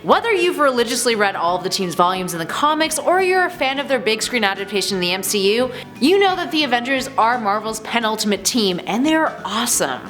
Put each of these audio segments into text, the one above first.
Whether you've religiously read all of the team's volumes in the comics or you're a fan of their big screen adaptation in the MCU, you know that the Avengers are Marvel's penultimate team and they are awesome.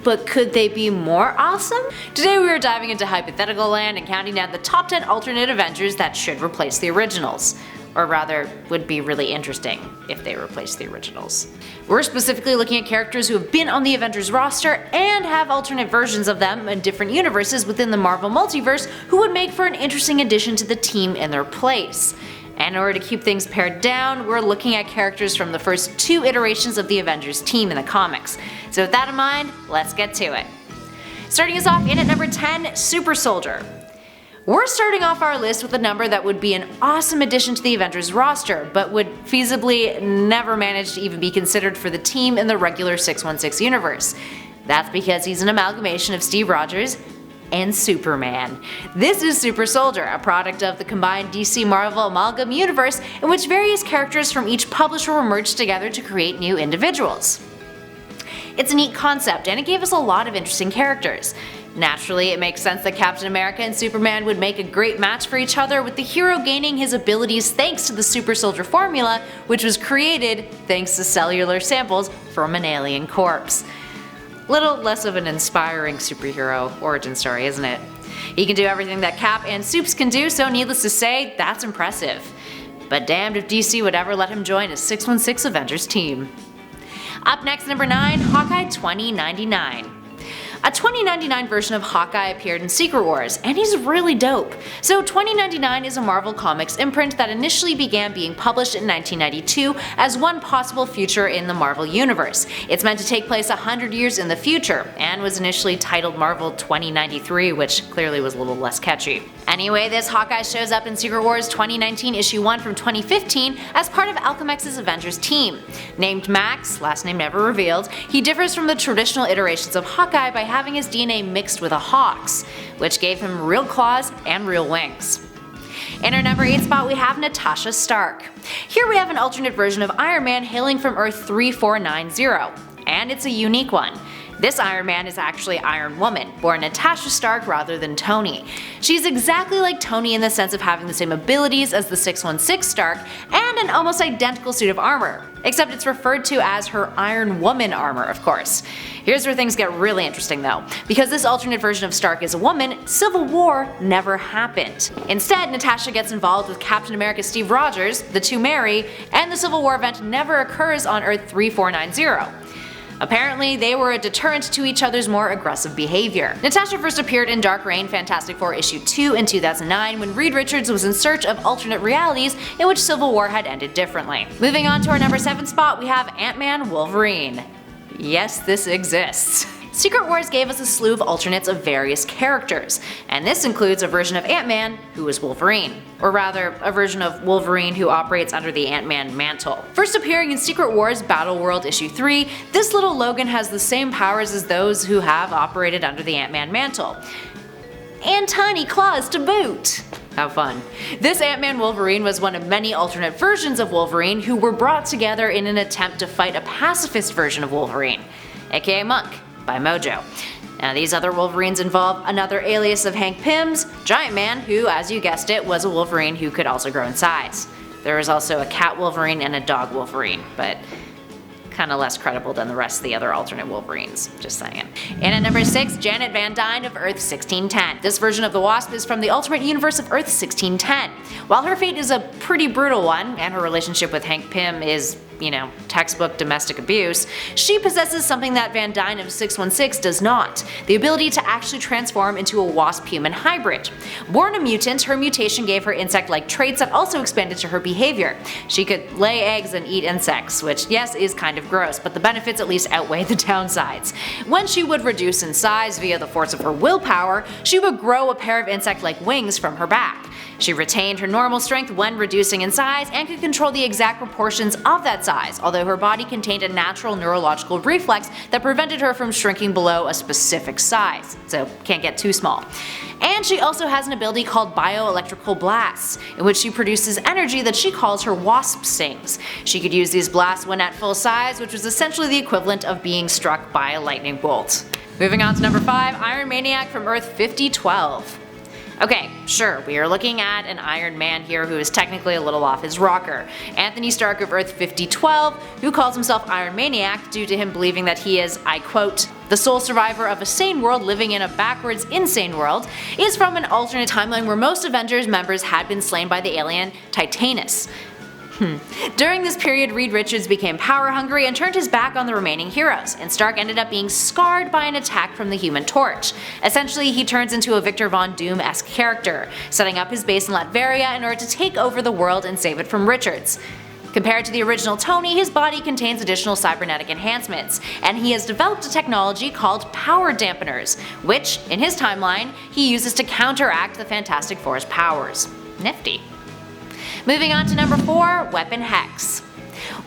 But could they be more awesome? Today we are diving into hypothetical land and counting down the top 10 alternate Avengers that should replace the originals. Or rather, would be really interesting if they replaced the originals. We're specifically looking at characters who have been on the Avengers roster and have alternate versions of them in different universes within the Marvel multiverse who would make for an interesting addition to the team in their place. And in order to keep things pared down, we're looking at characters from the first 2 iterations of the Avengers team in the comics. So with that in mind, let's get to it. Starting us off in at number 10, Super Soldier. We're starting off our list with a number that would be an awesome addition to the Avengers roster, but would feasibly never manage to even be considered for the team in the regular 616 universe. That's because he's an amalgamation of Steve Rogers and Superman. This is Super Soldier, a product of the combined DC Marvel Amalgam Universe in which various characters from each publisher were merged together to create new individuals. It's a neat concept and it gave us a lot of interesting characters. Naturally, it makes sense that Captain America and Superman would make a great match for each other, with the hero gaining his abilities thanks to the Super Soldier formula, which was created thanks to cellular samples from an alien corpse. Little less of an inspiring superhero origin story, isn't it? He can do everything that Cap and Supes can do, so needless to say, that's impressive. But damned if DC would ever let him join a 616 Avengers team. Up next, number 9, Hawkeye 2099. A 2099 version of Hawkeye appeared in Secret Wars, and he's really dope. So 2099 is a Marvel Comics imprint that initially began being published in 1992 as one possible future in the Marvel Universe. It's meant to take place 100 years in the future, and was initially titled Marvel 2093, which clearly was a little less catchy. Anyway, this Hawkeye shows up in Secret Wars 2019 issue 1 from 2015 as part of Alchemex's Avengers team. Named Max, last name never revealed, he differs from the traditional iterations of Hawkeye by having his DNA mixed with a hawk's, which gave him real claws and real wings. In our number 8 spot we have Natasha Stark. Here we have an alternate version of Iron Man hailing from Earth 3490, and it's a unique one. This Iron Man is actually Iron Woman, born Natasha Stark rather than Tony. She's exactly like Tony in the sense of having the same abilities as the 616 Stark and an almost identical suit of armor, except it's referred to as her Iron Woman armor, of course. Here's where things get really interesting though. Because this alternate version of Stark is a woman, Civil War never happened. Instead, Natasha gets involved with Captain America Steve Rogers, the two marry, and the Civil War event never occurs on Earth 3490. Apparently, they were a deterrent to each other's more aggressive behavior. Natasha first appeared in Dark Reign Fantastic Four issue 2 in 2009 when Reed Richards was in search of alternate realities in which Civil War had ended differently. Moving on to our number 7 spot, we have Ant-Man Wolverine. Yes, this exists. Secret Wars gave us a slew of alternates of various characters, and this includes a version of Ant-Man who is Wolverine, or rather, a version of Wolverine who operates under the Ant-Man mantle. First appearing in Secret Wars Battle World issue 3, this little Logan has the same powers as those who have operated under the Ant-Man mantle. And tiny claws to boot! How fun. This Ant-Man Wolverine was one of many alternate versions of Wolverine who were brought together in an attempt to fight a pacifist version of Wolverine, aka Monk, by Mojo. Now these other Wolverines involve another alias of Hank Pym's, Giant Man, who, as you guessed it, was a Wolverine who could also grow in size. There was also a cat Wolverine and a dog Wolverine, but kinda less credible than the rest of the other alternate Wolverines, just saying. And at number 6, Janet Van Dyne of Earth 1610. This version of the Wasp is from the alternate universe of Earth 1610. While her fate is a pretty brutal one, and her relationship with Hank Pym is, textbook domestic abuse, she possesses something that Van Dyne of 616 does not, the ability to actually transform into a wasp-human hybrid. Born a mutant, her mutation gave her insect-like traits that also expanded to her behavior. She could lay eggs and eat insects, which yes is kind of gross, but the benefits at least outweigh the downsides. When she would reduce in size via the force of her willpower, she would grow a pair of insect-like wings from her back. She retained her normal strength when reducing in size and could control the exact proportions of that size, although her body contained a natural neurological reflex that prevented her from shrinking below a specific size, so can't get too small. And she also has an ability called bioelectrical blasts, in which she produces energy that she calls her wasp stings. She could use these blasts when at full size, which was essentially the equivalent of being struck by a lightning bolt. Moving on to number 5, Iron Maniac from Earth 5012. Okay, sure, we are looking at an Iron Man here who is technically a little off his rocker. Anthony Stark of Earth 5012, who calls himself Iron Maniac due to him believing that he is, I quote, the sole survivor of a sane world living in a backwards insane world, is from an alternate timeline where most Avengers members had been slain by the alien Titanus. During this period, Reed Richards became power-hungry and turned his back on the remaining heroes, and Stark ended up being scarred by an attack from the Human Torch. Essentially, he turns into a Victor Von Doom-esque character, setting up his base in Latveria in order to take over the world and save it from Richards. Compared to the original Tony, his body contains additional cybernetic enhancements, and he has developed a technology called power dampeners, which, in his timeline, he uses to counteract the Fantastic Four's powers. Nifty. Moving on to number 4, Weapon Hex.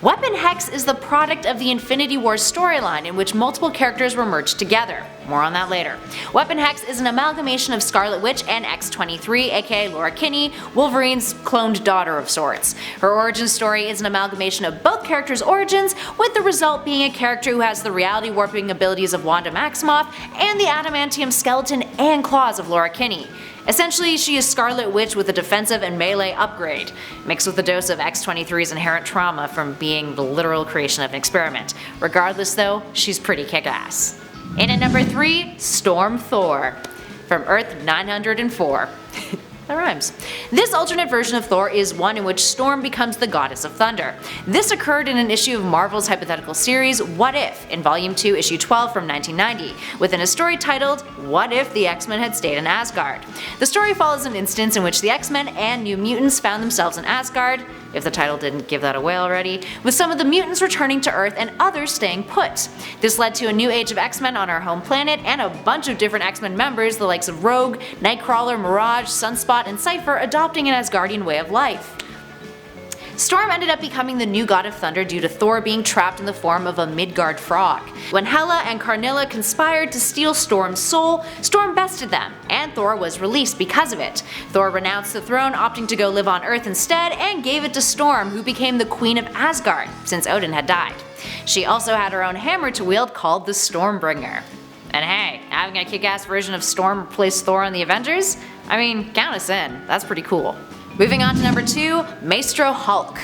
Weapon Hex is the product of the Infinity War storyline in which multiple characters were merged together. More on that later. Weapon Hex is an amalgamation of Scarlet Witch and X-23, aka Laura Kinney, Wolverine's cloned daughter of sorts. Her origin story is an amalgamation of both characters' origins, with the result being a character who has the reality warping abilities of Wanda Maximoff and the adamantium skeleton and claws of Laura Kinney. Essentially, she is Scarlet Witch with a defensive and melee upgrade, mixed with a dose of X-23's inherent trauma from being the literal creation of an experiment. Regardless though, she's pretty kick-ass. In at number 3, Storm Thor, from Earth 904. That rhymes. This alternate version of Thor is one in which Storm becomes the goddess of thunder. This occurred in an issue of Marvel's hypothetical series What If in Volume 2, Issue 12 from 1990, within a story titled What If the X-Men Had Stayed in Asgard. The story follows an instance in which the X-Men and New Mutants found themselves in Asgard, if the title didn't give that away already, with some of the mutants returning to Earth and others staying put. This led to a new age of X-Men on our home planet and a bunch of different X-Men members, the likes of Rogue, Nightcrawler, Mirage, Sunspot, and Cypher adopting an Asgardian way of life. Storm ended up becoming the new god of thunder due to Thor being trapped in the form of a Midgard frog. When Hela and Karnilla conspired to steal Storm's soul, Storm bested them, and Thor was released because of it. Thor renounced the throne, opting to go live on Earth instead, and gave it to Storm, who became the Queen of Asgard, since Odin had died. She also had her own hammer to wield called the Stormbringer. And hey, having a kick-ass version of Storm replace Thor in the Avengers? I mean, count us in, that's pretty cool. Moving on to number 2, Maestro Hulk.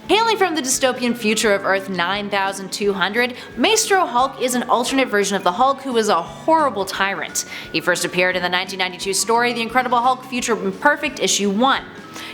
Hailing from the dystopian future of Earth 9200, Maestro Hulk is an alternate version of the Hulk who is a horrible tyrant. He first appeared in the 1992 story The Incredible Hulk Future Imperfect Issue 1.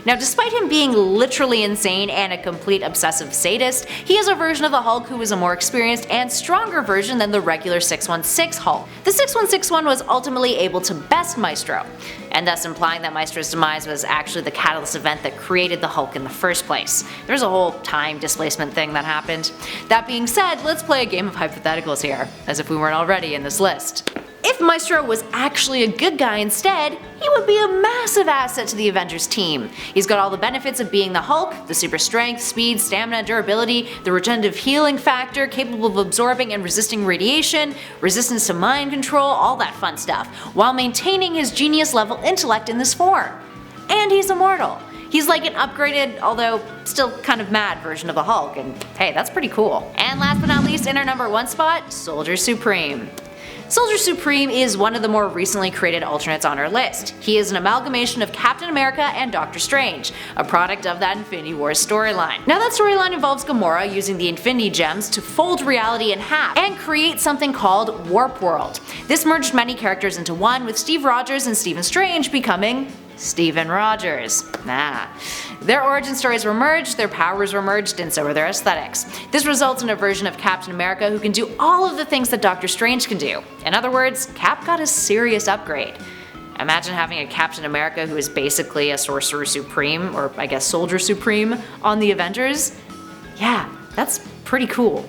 Now, despite him being literally insane and a complete obsessive sadist, he is a version of the Hulk who is a more experienced and stronger version than the regular 616 Hulk. The 616 one was ultimately able to best Maestro, and thus implying that Maestro's demise was actually the catalyst event that created the Hulk in the first place. There's a whole time displacement thing that happened. That being said, let's play a game of hypotheticals here, as if we weren't already in this list. If Maestro was actually a good guy instead, he would be a massive asset to the Avengers team. He's got all the benefits of being the Hulk, the super strength, speed, stamina, durability, the regenerative healing factor, capable of absorbing and resisting radiation, resistance to mind control, all that fun stuff, while maintaining his genius level intellect in this form. And he's immortal. He's like an upgraded, although still kind of mad version of the Hulk, and hey, that's pretty cool. And last but not least, in our number 1 spot, Soldier Supreme. Soldier Supreme is one of the more recently created alternates on our list. He is an amalgamation of Captain America and Doctor Strange, a product of that Infinity War storyline. Now that storyline involves Gamora using the Infinity Gems to fold reality in half and create something called Warp World. This merged many characters into one, with Steve Rogers and Stephen Strange becoming Steven Rogers. Their origin stories were merged, their powers were merged, and so were their aesthetics. This results in a version of Captain America who can do all of the things that Doctor Strange can do. In other words, Cap got a serious upgrade. Imagine having a Captain America who is basically a Sorcerer Supreme, or I guess Soldier Supreme, on the Avengers. Yeah, that's pretty cool.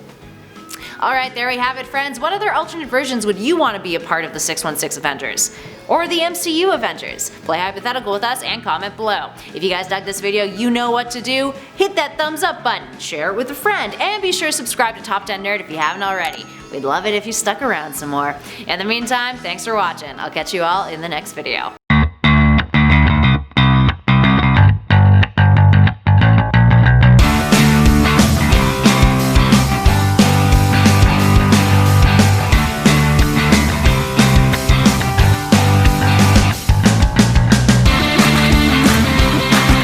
Alright, there we have it, friends. What other alternate versions would you want to be a part of the 616 Avengers? Or the MCU Avengers? Play hypothetical with us and comment below. If you guys dug this video, you know what to do. Hit that thumbs up button, share it with a friend, and be sure to subscribe to Top 10 Nerd if you haven't already. We'd love it if you stuck around some more. In the meantime, thanks for watching. I'll catch you all in the next video.